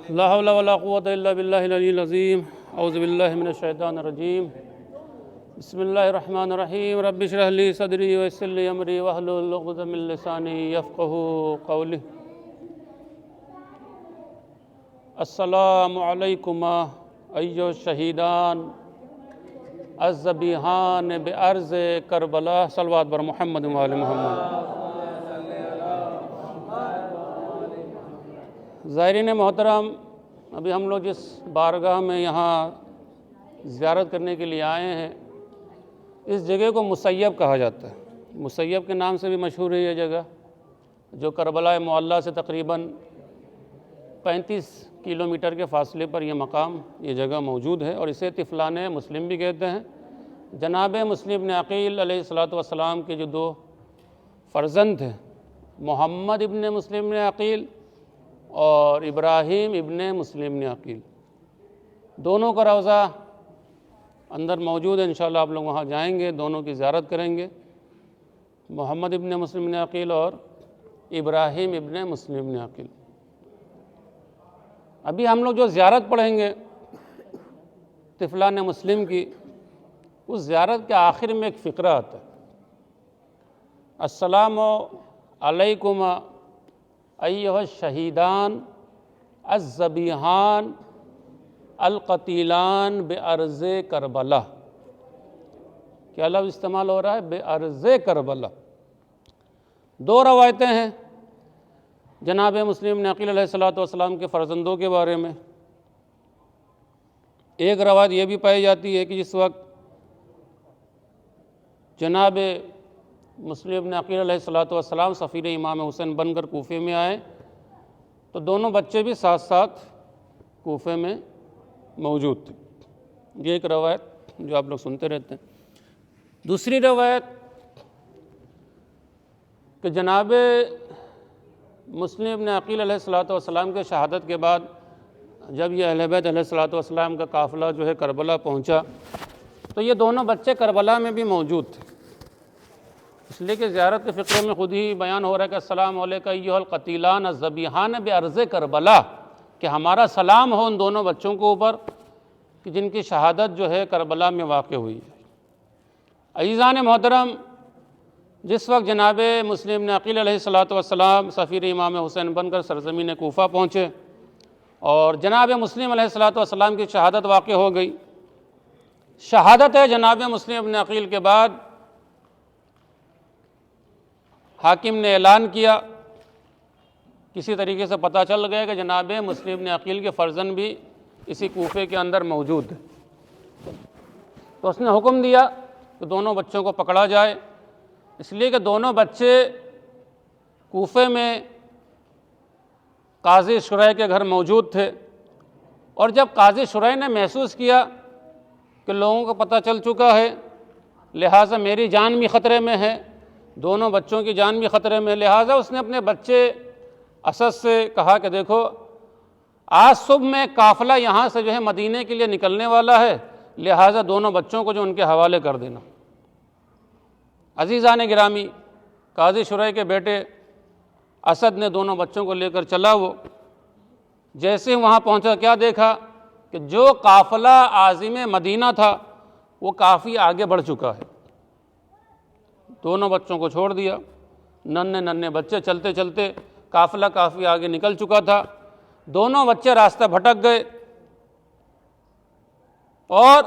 لا حول ولا قوة الا باللہ العلی العظیم اعوذ باللہ من الشیطان الرجیم بسم اللہ الرحمن الرحیم رب اشرح لی صدری ویسر لی امری واحلل عقدۃ من لسانی یفقہوا قولی السلام علیکم ایھا الشہیدان الذبیحان بارض کربلا صلوات بر محمد و آل محمد۔ زائرین محترم، ابھی ہم لوگ جس بارگاہ میں یہاں زیارت کرنے کے لیے آئے ہیں، اس جگہ کو مسیب کہا جاتا ہے۔ مسیب کے نام سے بھی مشہور ہے یہ جگہ، جو کربلا معلیٰ سے تقریباً 35 کلومیٹر کے فاصلے پر یہ مقام، یہ جگہ موجود ہے، اور اسے طفلان مسلم بھی کہتے ہیں۔ جناب مسلم ابن عقیل علیہ السلام کے جو دو فرزند تھے، محمد ابن مسلم ابن عقیل اور ابراہیم ابن مسلم ابن عقیل، دونوں کا روضہ اندر موجود ہے۔ انشاءاللہ آپ لوگ وہاں جائیں گے، دونوں کی زیارت کریں گے، محمد ابن مسلم ابن عقیل اور ابراہیم ابن مسلم ابن عقیل۔ ابھی ہم لوگ جو زیارت پڑھیں گے طفلان مسلم کی، اس زیارت کے آخر میں ایک فقرہ آتا ہے: السلام علیکم ایھا الشہیدان الذبیحان القتیلان بارض کربلا۔ کیا لفظ استعمال ہو رہا ہے؟ بارض کربلا۔ دو روایتیں ہیں جناب مسلم ابن عقیل علیہ السلام کے فرزندوں کے بارے میں۔ ایک روایت یہ بھی پائی جاتی ہے کہ جس وقت جناب مسلم ابن عقیل علیہ السلام سفیر امام حسین بن کر کوفے میں آئے تو دونوں بچے بھی ساتھ ساتھ کوفے میں موجود تھے۔ یہ ایک روایت جو آپ لوگ سنتے رہتے ہیں۔ دوسری روایت کہ جناب مسلم ابن عقیل علیہ السلام کے شہادت کے بعد جب یہ اہل بیت علیہ السلام کا قافلہ جو ہے کربلا پہنچا تو یہ دونوں بچے کربلا میں بھی موجود تھے، اس لیے کہ زیارت کے فقرے میں خود ہی بیان ہو رہا ہے کہ السلام علیکم ایھا القتیلان الذبیحان بارض کربلا، کہ ہمارا سلام ہو ان دونوں بچوں کے اوپر کہ جن کی شہادت جو ہے کربلا میں واقع ہوئی ہے۔ عزیزان محترم، جس وقت جناب مسلم ابن عقیل علیہ السلام سفیر امام حسین بن کر سرزمین کوفہ پہنچے اور جناب مسلم علیہ السلام کی شہادت واقع ہو گئی، شہادت ہے جناب مسلم ابن عقیل کے بعد حاکم نے اعلان کیا، کسی طریقے سے پتہ چل گیا کہ جناب مسلم ابن عقیل کے فرزند بھی اسی کوفے کے اندر موجود ہیں، تو اس نے حکم دیا کہ دونوں بچوں کو پکڑا جائے، اس لیے کہ دونوں بچے کوفے میں قاضی شریح کے گھر موجود تھے، اور جب قاضی شریح نے محسوس کیا کہ لوگوں کو پتہ چل چکا ہے، لہٰذا میری جان بھی خطرے میں ہے، دونوں بچوں کی جان بھی خطرے میں، لہٰذا اس نے اپنے بچے اسد سے کہا کہ دیکھو آج صبح میں قافلہ یہاں سے جو ہے مدینے کے لیے نکلنے والا ہے، لہٰذا دونوں بچوں کو جو ان کے حوالے کر دینا۔ عزیزان گرامی، قاضی شریح کے بیٹے اسد نے دونوں بچوں کو لے کر چلا، وہ جیسے ہی وہاں پہنچا کیا دیکھا کہ جو قافلہ عازم مدینہ تھا وہ کافی آگے بڑھ چکا ہے۔ دونوں بچوں کو چھوڑ دیا، ننھے بچے چلتے چلتے، قافلہ کافی آگے نکل چکا تھا، دونوں بچے راستہ بھٹک گئے، اور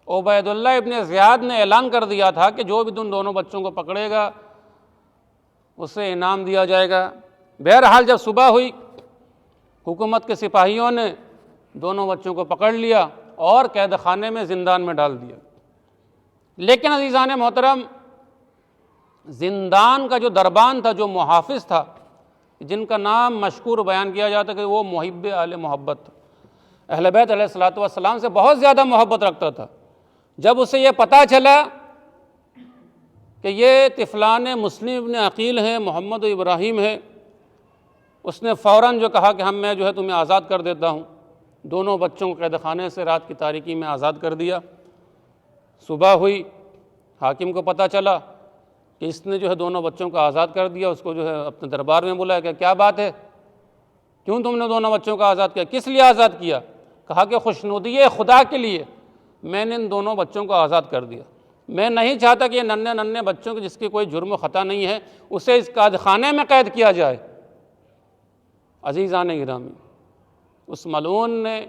عبید اللہ ابن زیاد نے اعلان کر دیا تھا کہ جو بھی تم دونوں بچوں کو پکڑے گا اسے انعام دیا جائے گا۔ بہرحال جب صبح ہوئی، حکومت کے سپاہیوں نے دونوں بچوں کو پکڑ لیا اور قید خانے میں زندان میں ڈال دیا۔ لیکن عزیزان محترم، زندان کا جو دربان تھا، جو محافظ تھا، جن کا نام مشکور بیان کیا جاتا کہ وہ محب اہل محبت تھا، اہل بیت علیہ السلام سے بہت زیادہ محبت رکھتا تھا، جب اسے یہ پتہ چلا کہ یہ طفلان مسلم ابن عقیل ہیں، محمد و ابراہیم ہے، اس نے فوراً جو کہا کہ میں جو ہے تمہیں آزاد کر دیتا ہوں۔ دونوں بچوں کو قید خانے سے رات کی تاریکی میں آزاد کر دیا۔ صبح ہوئی، حاکم کو پتہ چلا کہ اس نے جو ہے دونوں بچوں کو آزاد کر دیا، اس کو جو ہے اپنے دربار میں بلایا کہ کیا بات ہے؟ کیوں تم نے دونوں بچوں کو آزاد کیا؟ کس لیے آزاد کیا؟ کہا کہ خوشنودی خدا کے لیے میں نے ان دونوں بچوں کو آزاد کر دیا۔ میں نہیں چاہتا کہ یہ ننھے بچوں کے جس کی کوئی جرم و خطا نہیں ہے اسے اس قید خانے میں قید کیا جائے۔ عزیزان گرامی، اس ملعون نے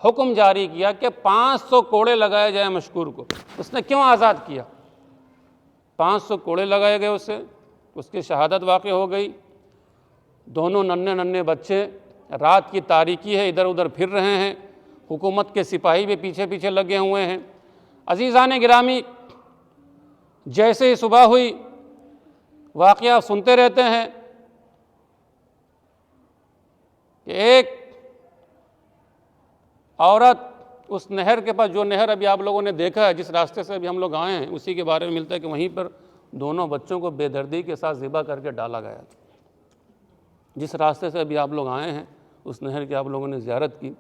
حکم جاری کیا کہ 500 کوڑے لگائے جائیں مشکور کو۔ اس نے کیوں آزاد کیا؟ 500 کوڑے لگائے گئے اسے، اس کی شہادت واقع ہو گئی۔ دونوں ننھے بچے، رات کی تاریکی ہے، ادھر ادھر پھر رہے ہیں، حکومت کے سپاہی بھی پیچھے پیچھے لگے ہوئے ہیں۔ عزیزان گرامی، جیسے ہی صبح ہوئی، واقعہ سنتے رہتے ہیں کہ ایک عورت اس نہر کے پاس، جو نہر ابھی آپ لوگوں نے دیکھا ہے، جس راستے سے ابھی ہم لوگ آئے ہیں اسی کے بارے میں ملتا ہے کہ وہیں پر دونوں بچوں کو بے دردی کے ساتھ ذبح کر کے ڈالا گیا تھا۔ جس راستے سے ابھی آپ لوگ آئے ہیں اس نہر کی آپ لوگوں نے زیارت کی۔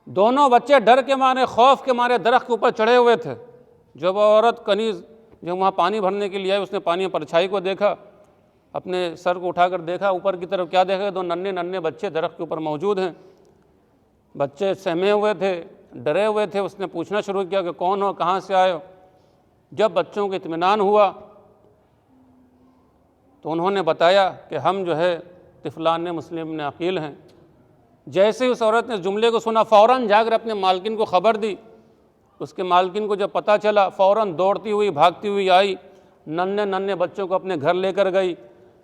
دونوں بچے ڈر کے مارے، خوف کے مارے درخت کے اوپر چڑھے ہوئے تھے۔ جب عورت کنیز جب وہاں پانی بھرنے کے لیے آئی، اس نے پانی پرچھائی کو دیکھا، اپنے سر کو اٹھا کر دیکھا اوپر کی طرف، کیا دیکھا؟ دو ننھے بچے درخت کے اوپر موجود ہیں۔ بچے سہمے ہوئے تھے، ڈرے ہوئے تھے۔ اس نے پوچھنا شروع کیا کہ کون ہو، کہاں سے آئے ہو؟ جب بچوں کو اطمینان ہوا تو انہوں نے بتایا کہ ہم جو ہے طفلان مسلم ابن عقیل ہیں۔ جیسے ہی اس عورت نے اس جملے کو سنا، فوراً جا کر اپنے مالکن کو خبر دی۔ اس کے مالکن کو جب پتہ چلا، فوراً دوڑتی ہوئی بھاگتی ہوئی آئی، ننھے بچوں کو اپنے گھر لے کر گئی،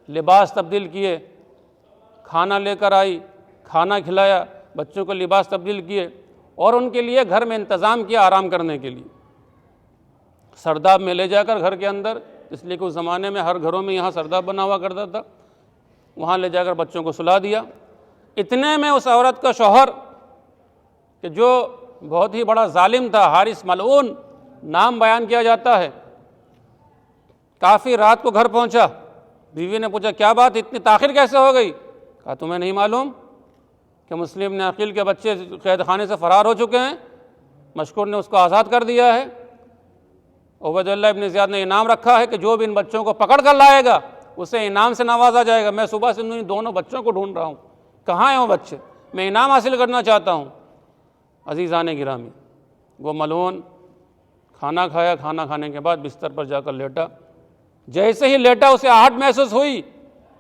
لباس تبدیل کیے، کھانا لے کر آئی، کھانا کھلایا، بچوں کو لباس تبدیل کیے اور ان کے لیے گھر میں انتظام کیا آرام کرنے کے لیے۔ سرداب میں لے جا کر گھر کے اندر، اس لیے کہ اس زمانے میں ہر گھروں میں یہاں سرداب بنا ہوا کرتا تھا، وہاں لے جا کر بچوں کو سلا دیا۔ اتنے میں اس عورت کا شوہر، کہ جو بہت ہی بڑا ظالم تھا، حارث ملعون نام بیان کیا جاتا ہے، کافی رات کو گھر پہنچا۔ بیوی نے پوچھا کیا بات، اتنی تاخیر کیسے ہو گئی؟ کہا تمہیں نہیں معلوم کہ مسلم ابن عقیل کے بچے قید خانے سے فرار ہو چکے ہیں، مشکور نے اس کو آزاد کر دیا ہے۔ عبید اللہ ابن زیاد نے انعام رکھا ہے کہ جو بھی ان بچوں کو پکڑ کر لائے گا اسے انعام سے نوازا جائے گا۔ میں صبح سے ان دونوں بچوں کو ڈھونڈ رہا ہوں، کہاں ہیں وہ بچے، میں انعام حاصل کرنا چاہتا ہوں۔ عزیزان گرامی، وہ ملعون کھانا کھایا، کھانا کھانے کے بعد بستر پر جا کر لیٹا۔ جیسے ہی لیٹا اسے آہٹ محسوس ہوئی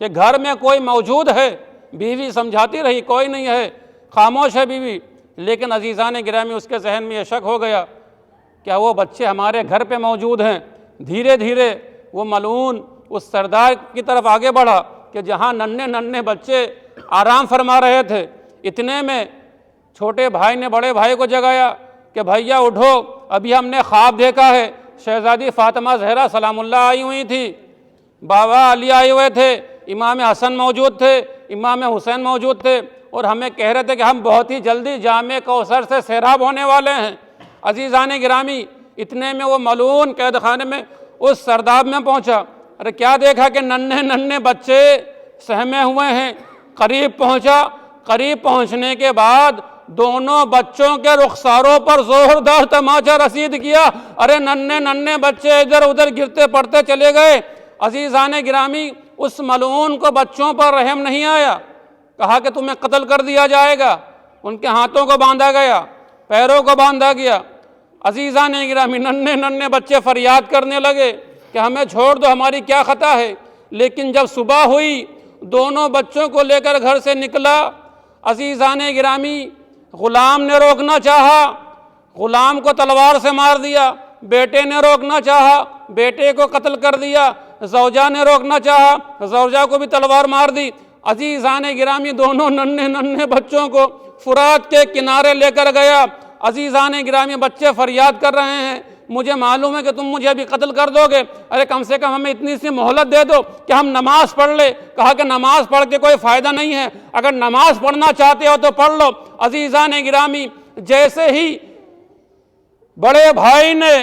کہ گھر میں کوئی موجود ہے۔ بیوی سمجھاتی رہی کوئی نہیں ہے، خاموش ہے بیوی، لیکن عزیزان گرامی اس کے ذہن میں یہ شک ہو گیا کیا وہ بچے ہمارے گھر پہ موجود ہیں؟ دھیرے دھیرے وہ ملعون اس سردار کی طرف آگے بڑھا کہ جہاں ننھے بچے آرام فرما رہے تھے۔ اتنے میں چھوٹے بھائی نے بڑے بھائی کو جگایا کہ بھیا اٹھو، ابھی ہم نے خواب دیکھا ہے، شہزادی فاطمہ زہرا سلام اللہ آئی ہوئی تھی، بابا علی آئے ہوئے تھے، امام حسن موجود تھے، امام حسین موجود تھے، اور ہمیں کہہ رہے تھے کہ ہم بہت ہی جلدی جامع کوثر سے سیراب ہونے والے ہیں۔ عزیزان گرامی، اتنے میں وہ ملعون قید خانے میں اس سرداب میں پہنچا۔ ارے کیا دیکھا کہ ننھے بچے سہمے ہوئے ہیں۔ قریب پہنچا، قریب پہنچنے کے بعد دونوں بچوں کے رخساروں پر زوردار تماچا رسید کیا۔ ارے ننھے بچے ادھر ادھر گرتے پڑتے چلے گئے۔ عزیزان گرامی، اس ملعون کو بچوں پر رحم نہیں آیا، کہا کہ تمہیں قتل کر دیا جائے گا۔ ان کے ہاتھوں کو باندھا گیا، پیروں کو باندھا گیا۔ عزیزان گرامی، ننھے بچے فریاد کرنے لگے کہ ہمیں چھوڑ دو، ہماری کیا خطا ہے۔ لیکن جب صبح ہوئی، دونوں بچوں کو لے کر گھر سے نکلا۔ عزیزان گرامی، غلام نے روکنا چاہا، غلام کو تلوار سے مار دیا۔ بیٹے نے روکنا چاہا، بیٹے کو قتل کر دیا۔ زوجہ نے روکنا چاہا، زوجہ کو بھی تلوار مار دی۔ عزیزان گرامی، دونوں ننھے بچوں کو فرات کے کنارے لے کر گیا۔ عزیزان گرامی، بچے فریاد کر رہے ہیں، مجھے معلوم ہے کہ تم مجھے ابھی قتل کر دو گے، ارے کم سے کم ہمیں اتنی سی مہلت دے دو کہ ہم نماز پڑھ لے۔ کہا کہ نماز پڑھ کے کوئی فائدہ نہیں ہے، اگر نماز پڑھنا چاہتے ہو تو پڑھ لو۔ عزیزان گرامی، جیسے ہی بڑے بھائی نے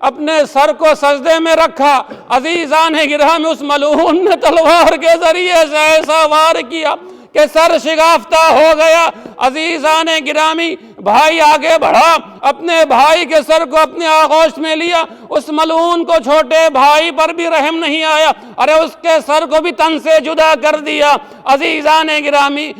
اپنے سر کو سجدے میں رکھا، عزیزان گرامی، اس ملعون نے تلوار کے ذریعے سے ایسا وار کیا کہ سر شگافتہ ہو گیا۔ عزیزان گرامی، بھائی آگے بڑھا، اپنے بھائی کے سر کو اپنے آغوش میں لیا، اس ملعون کو چھوٹے بھائی پر بھی رحم نہیں آیا، ارے اس کے سر کو بھی تن سے جدا کر دیا۔ عزیزان گرامی،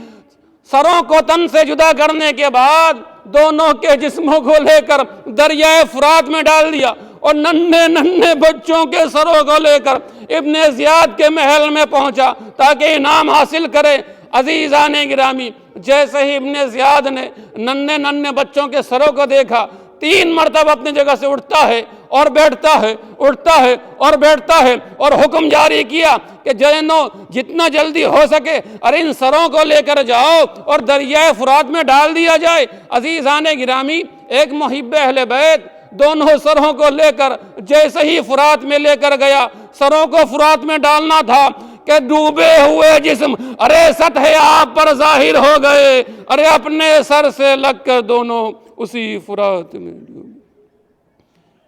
سروں کو تن سے جدا کرنے کے بعد دونوں کے جسموں کو لے کر دریائے فرات میں ڈال دیا، اور ننھے ننھے بچوں کے سروں کو لے کر ابن زیاد کے محل میں پہنچا تاکہ انعام حاصل کرے۔ عزیزان گرامی، جیسے ہی ابن زیاد نے ننھے ننھے بچوں کے سروں کو دیکھا، 3 مرتبہ اپنی جگہ سے اٹھتا ہے اور بیٹھتا ہے، اٹھتا ہے اور بیٹھتا ہے، اور حکم جاری کیا کہ جتنا جلدی ہو سکے اور ان سروں کو لے کر جاؤ اور دریائے فرات میں ڈال دیا جائے۔ عزیزان گرامی، ایک محب اہل بیت دونوں سروں کو لے کر جیسے ہی فرات میں لے کر گیا، سروں کو فرات میں ڈالنا تھا کہ ڈوبے ہوئے جسم ارے سطح آب پر ظاہر ہو گئے، ارے اپنے سر سے لگ کر دونوں اسی فرات میں ڈوبے۔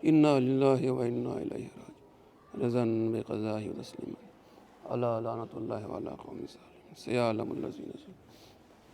انا للہ و انا الیہ راجعون، رضا بقضاء و تسلیما، الا لعنۃ اللہ علی قوم الظالمین، سیعلم الذین ظلموا۔